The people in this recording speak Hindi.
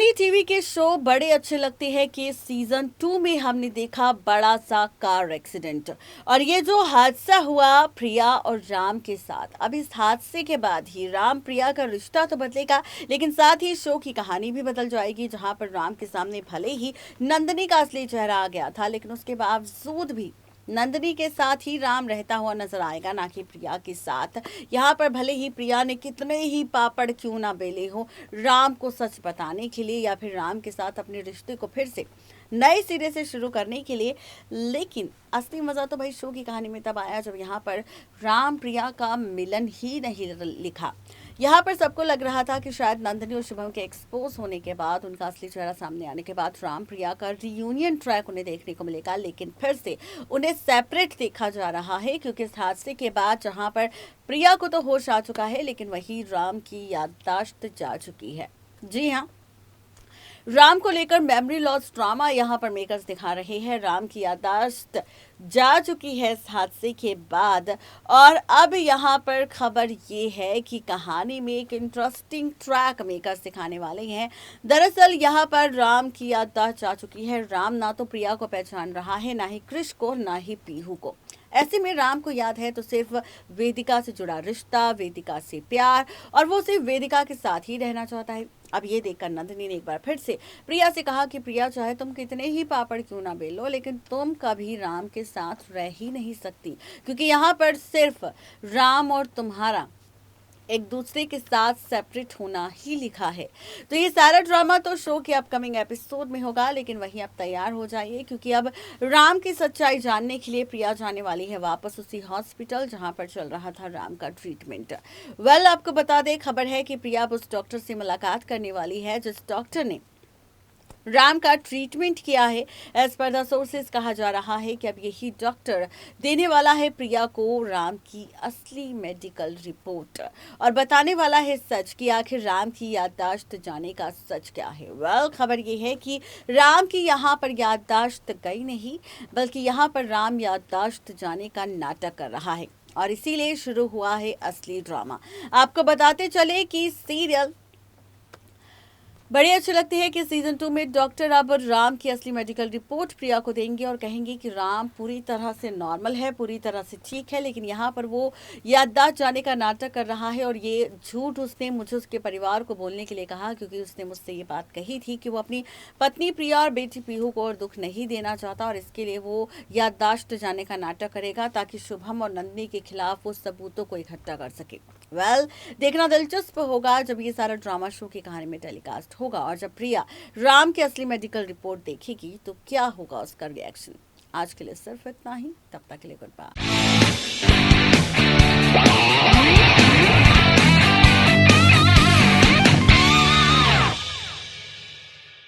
कई टीवी के शो बड़े अच्छे लगते हैं कि सीजन 2 में हमने देखा बड़ा सा कार एक्सीडेंट और ये जो हादसा हुआ प्रिया और राम के साथ। अब इस हादसे के बाद ही राम प्रिया का रिश्ता तो बदलेगा, लेकिन साथ ही शो की कहानी भी बदल जाएगी, जहां पर राम के सामने भले ही नंदिनी का असली चेहरा आ गया था, लेकिन उसके बावजूद भी नंदिनी के साथ ही राम रहता हुआ नजर आएगा, ना कि प्रिया के साथ। यहाँ पर भले ही प्रिया ने कितने ही पापड़ क्यों ना बेले हो राम को सच बताने के लिए या फिर राम के साथ अपने रिश्ते को फिर से नए सिरे से शुरू करने के लिए, लेकिन असली मजा तो भाई शो की कहानी में तब आया जब यहाँ पर राम प्रिया का मिलन ही नहीं लिखा। यहाँ पर सबको लग रहा था कि शायद नंदिनी और शुभम के एक्सपोज होने के बाद, उनका असली चेहरा सामने आने के बाद राम प्रिया का रियूनियन ट्रैक उन्हें देखने को मिलेगा, लेकिन फिर से उन्हें सेपरेट देखा जा रहा है, क्योंकि इस हादसे के बाद जहाँ पर प्रिया को तो होश आ चुका है, लेकिन वही राम की याददाश्त जा चुकी है। जी हाँ, राम को लेकर मेमोरी लॉस ड्रामा यहाँ पर मेकर्स दिखा रहे हैं। राम की याददाश्त जा चुकी है इस हादसे के बाद, और अब यहाँ पर खबर ये है कि कहानी में एक इंटरेस्टिंग ट्रैक मेकर्स दिखाने वाले हैं। दरअसल यहाँ पर राम की याददाश्त जा चुकी है। राम ना तो प्रिया को पहचान रहा है, ना ही कृष को, ना ही पीहू को। ऐसे में राम को याद है तो सिर्फ वेदिका से जुड़ा रिश्ता, वेदिका से प्यार, और वो सिर्फ वेदिका के साथ ही रहना चाहता है। अब ये देखकर नंदिनी ने एक बार फिर से प्रिया से कहा कि प्रिया, चाहे तुम कितने ही पापड़ क्यों ना बेलो, लेकिन तुम कभी राम के साथ रह ही नहीं सकती, क्योंकि यहाँ पर सिर्फ राम और तुम्हारा एक दूसरे के साथ सेपरेट होना ही लिखा है। तो ये सारा ड्रामा तो शो के अपकमिंग एपिसोड में होगा, लेकिन वहीं आप तैयार हो जाइए, क्योंकि अब राम की सच्चाई जानने के लिए प्रिया जाने वाली है वापस उसी हॉस्पिटल जहां पर चल रहा था राम का ट्रीटमेंट। आपको बता दें, खबर है कि प्रिया अब उस डॉक्टर से मुलाकात करने वाली है जिस डॉक्टर ने राम का ट्रीटमेंट किया है। एज पर द सोर्सेज कहा जा रहा है कि अब यही डॉक्टर देने वाला है प्रिया को राम की असली मेडिकल रिपोर्ट और बताने वाला है सच कि आखिर राम की याददाश्त जाने का सच क्या है। खबर ये है कि राम की यहाँ पर याददाश्त गई नहीं, बल्कि यहाँ पर राम याददाश्त जाने का नाटक कर रहा है, और इसीलिए शुरू हुआ है असली ड्रामा। आपको बताते चले कि सीरियल बड़े अच्छे लगते हैं कि सीजन 2 में डॉक्टर अब राम की असली मेडिकल रिपोर्ट प्रिया को देंगे और कहेंगे कि राम पूरी तरह से नॉर्मल है, पूरी तरह से ठीक है, लेकिन यहाँ पर वो याददाश्त जाने का नाटक कर रहा है। और ये झूठ उसने मुझे उसके परिवार को बोलने के लिए कहा, क्योंकि उसने मुझसे ये बात कही थी कि वो अपनी पत्नी प्रिया और बेटी पीहू को और दुख नहीं देना चाहता, और इसके लिए वो याददाश्त जाने का नाटक करेगा ताकि शुभम और नंदिनी के खिलाफ वो सबूतों को इकट्ठा कर सके। देखना दिलचस्प होगा जब ये सारा ड्रामा शो की कहानी में टेलीकास्ट होगा, और जब प्रिया राम की असली मेडिकल रिपोर्ट देखेगी तो क्या होगा उसका रिएक्शन। आज के लिए सिर्फ इतना ही, तब तक के लिए गुड बाय।